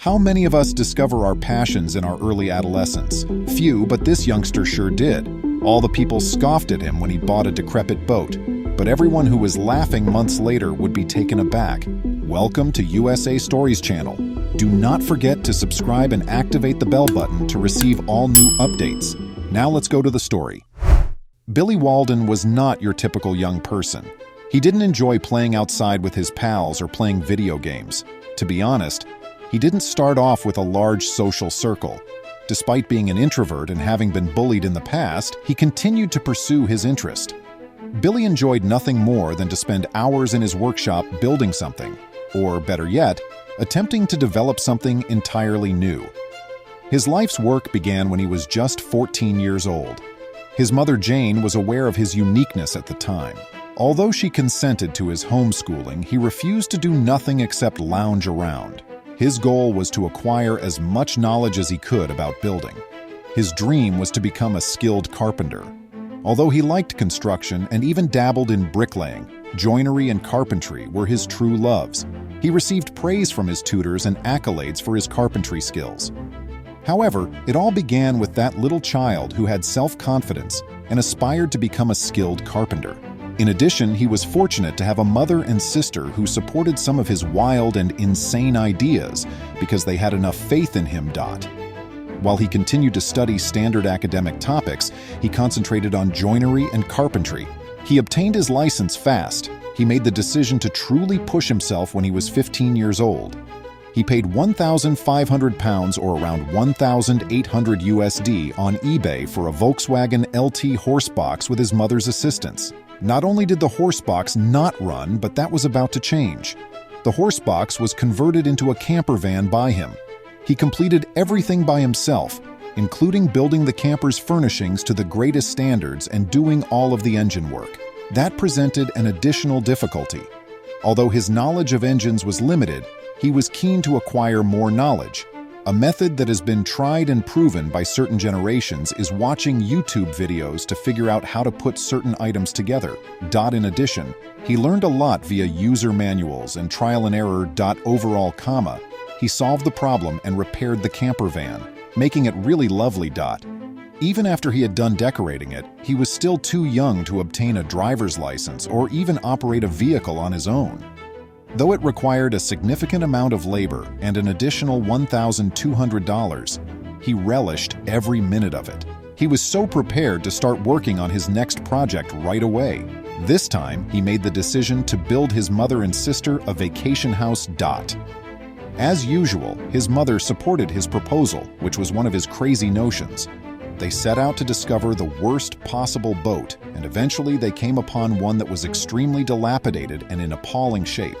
How many of us discover our passions in our early adolescence? Few, but this youngster sure did. All the people scoffed at him when he bought a decrepit boat, but everyone who was laughing months later would be taken aback. Welcome to USA Stories channel. Do not forget to subscribe and activate the bell button to receive all new updates. Now let's go to the story. Billy Walden was not your typical young person. He didn't enjoy playing outside with his pals or playing video games. To be honest, he didn't start off with a large social circle. Despite being an introvert and having been bullied in the past, he continued to pursue his interest. Billy enjoyed nothing more than to spend hours in his workshop building something, or better yet, attempting to develop something entirely new. His life's work began when he was just 14 years old. His mother Jane was aware of his uniqueness at the time. Although she consented to his homeschooling, he refused to do nothing except lounge around. His goal was to acquire as much knowledge as he could about building. His dream was to become a skilled carpenter. Although he liked construction and even dabbled in bricklaying, joinery and carpentry were his true loves. He received praise from his tutors and accolades for his carpentry skills. However, it all began with that little child who had self-confidence and aspired to become a skilled carpenter. In addition, he was fortunate to have a mother and sister who supported some of his wild and insane ideas because they had enough faith in him. While he continued to study standard academic topics, he concentrated on joinery and carpentry. He obtained his license fast. He made the decision to truly push himself when he was 15 years old. He paid £1,500 or around 1,800 USD on eBay for a Volkswagen LT horsebox with his mother's assistance. Not only did the horsebox not run, but that was about to change. The horsebox was converted into a camper van by him. He completed everything by himself, including building the camper's furnishings to the greatest standards and doing all of the engine work. That presented an additional difficulty. Although his knowledge of engines was limited, he was keen to acquire more knowledge. A method that has been tried and proven by certain generations is watching YouTube videos to figure out how to put certain items together. In addition, he learned a lot via user manuals and trial and error. Overall, he solved the problem and repaired the camper van, making it really lovely. Even after he had done decorating it, he was still too young to obtain a driver's license or even operate a vehicle on his own. Though it required a significant amount of labor and an additional $1,200, he relished every minute of it. He was so prepared to start working on his next project right away. This time, he made the decision to build his mother and sister a vacation house. As usual, his mother supported his proposal, which was one of his crazy notions. They set out to discover the worst possible boat, and eventually they came upon one that was extremely dilapidated and in appalling shape.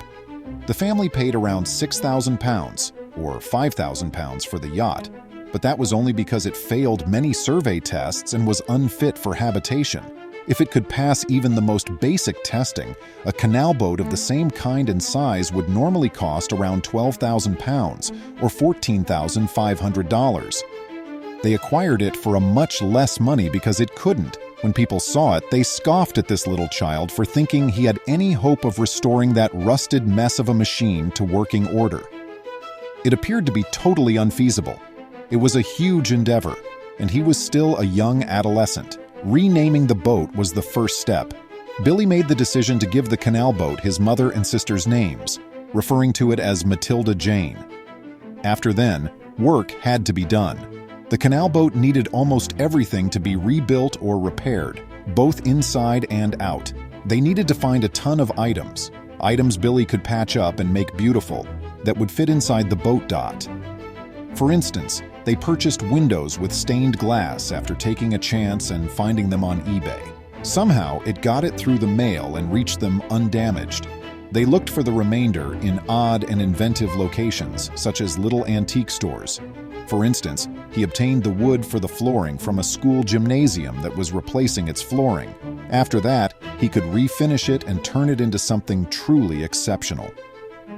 The family paid around £6,000, or £5,000 for the yacht, but that was only because it failed many survey tests and was unfit for habitation. If it could pass even the most basic testing, a canal boat of the same kind and size would normally cost around £12,000, or $14,500. They acquired it for a much less money because it couldn't. When people saw it, they scoffed at this little child for thinking he had any hope of restoring that rusted mess of a machine to working order. It appeared to be totally unfeasible. It was a huge endeavor, and he was still a young adolescent. Renaming the boat was the first step. Billy made the decision to give the canal boat his mother and sister's names, referring to it as Matilda Jane. After then, work had to be done. The canal boat needed almost everything to be rebuilt or repaired, both inside and out. They needed to find a ton of items Billy could patch up and make beautiful, that would fit inside the boat. For instance, they purchased windows with stained glass after taking a chance and finding them on eBay. Somehow, it got it through the mail and reached them undamaged. They looked for the remainder in odd and inventive locations, such as little antique stores. For instance, he obtained the wood for the flooring from a school gymnasium that was replacing its flooring. After that, he could refinish it and turn it into something truly exceptional.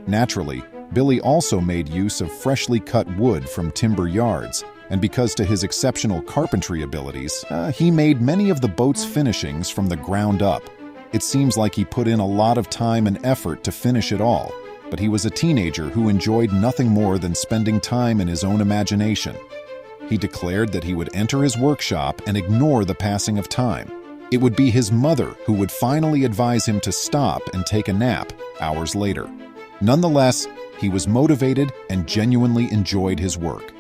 Naturally, Billy also made use of freshly cut wood from timber yards, and because to his exceptional carpentry abilities, he made many of the boat's finishings from the ground up. It seems like he put in a lot of time and effort to finish it all. but he was a teenager who enjoyed nothing more than spending time in his own imagination. He declared that he would enter his workshop and ignore the passing of time. It would be his mother who would finally advise him to stop and take a nap hours later. Nonetheless, he was motivated and genuinely enjoyed his work.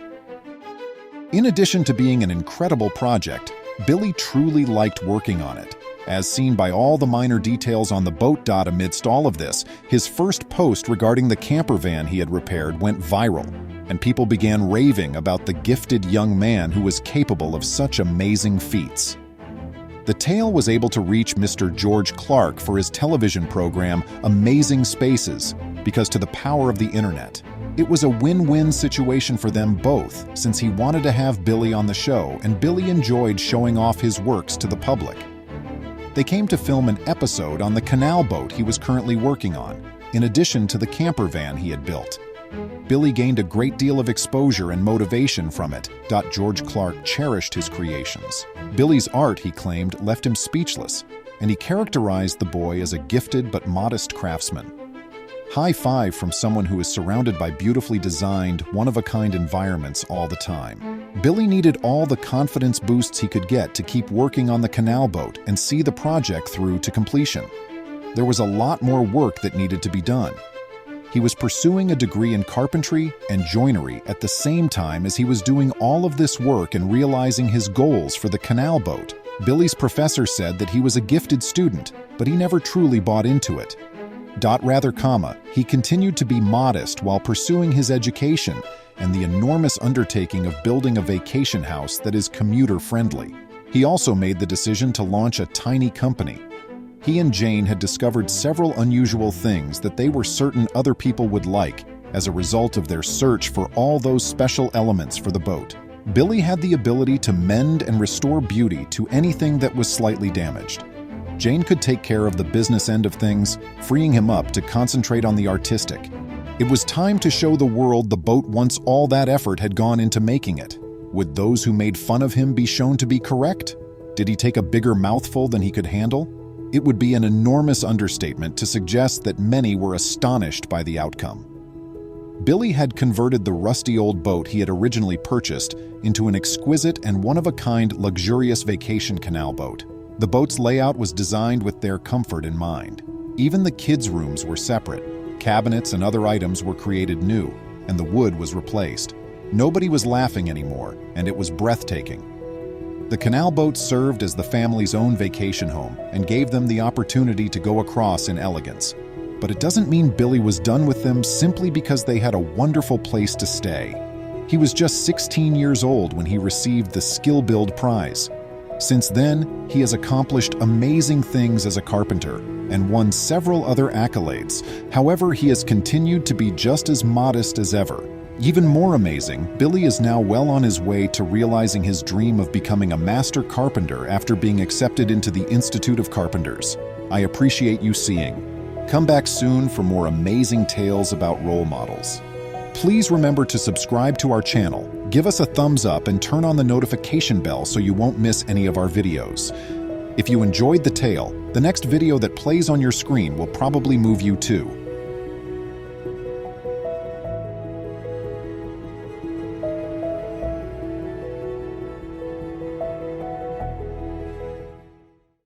In addition to being an incredible project, Billy truly liked working on it. As seen by all the minor details on the boat. Amidst all of this, his first post regarding the camper van he had repaired went viral, and people began raving about the gifted young man who was capable of such amazing feats. The tale was able to reach Mr. George Clark for his television program Amazing Spaces because to the power of the internet. It was a win-win situation for them both, since he wanted to have Billy on the show and Billy enjoyed showing off his works to the public. They came to film an episode on the canal boat he was currently working on, in addition to the camper van he had built. Billy gained a great deal of exposure and motivation from it. George Clark cherished his creations. Billy's art, he claimed, left him speechless, and he characterized the boy as a gifted but modest craftsman. High five from someone who is surrounded by beautifully designed, one-of-a-kind environments all the time. Billy needed all the confidence boosts he could get to keep working on the canal boat and see the project through to completion. There was a lot more work that needed to be done. He was pursuing a degree in carpentry and joinery at the same time as he was doing all of this work and realizing his goals for the canal boat. Billy's professor said that he was a gifted student, but he never truly bought into it. He continued to be modest while pursuing his education and the enormous undertaking of building a vacation house that is commuter-friendly. He also made the decision to launch a tiny company. He and Jane had discovered several unusual things that they were certain other people would like as a result of their search for all those special elements for the boat. Billy had the ability to mend and restore beauty to anything that was slightly damaged. Jane could take care of the business end of things, freeing him up to concentrate on the artistic. It was time to show the world the boat once all that effort had gone into making it. Would those who made fun of him be shown to be correct? Did he take a bigger mouthful than he could handle? It would be an enormous understatement to suggest that many were astonished by the outcome. Billy had converted the rusty old boat he had originally purchased into an exquisite and one-of-a-kind luxurious vacation canal boat. The boat's layout was designed with their comfort in mind. Even the kids' rooms were separate. Cabinets and other items were created new, and the wood was replaced. Nobody was laughing anymore, and it was breathtaking. The canal boat served as the family's own vacation home and gave them the opportunity to go across in elegance. But it doesn't mean Billy was done with them simply because they had a wonderful place to stay. He was just 16 years old when he received the Skill Build Prize. Since then, he has accomplished amazing things as a carpenter and won several other accolades. However, he has continued to be just as modest as ever. Even more amazing, Billy is now well on his way to realizing his dream of becoming a master carpenter after being accepted into the Institute of Carpenters. I appreciate you seeing. Come back soon for more amazing tales about role models. Please remember to subscribe to our channel, give us a thumbs up, and turn on the notification bell so you won't miss any of our videos. If you enjoyed the tale, the next video that plays on your screen will probably move you too.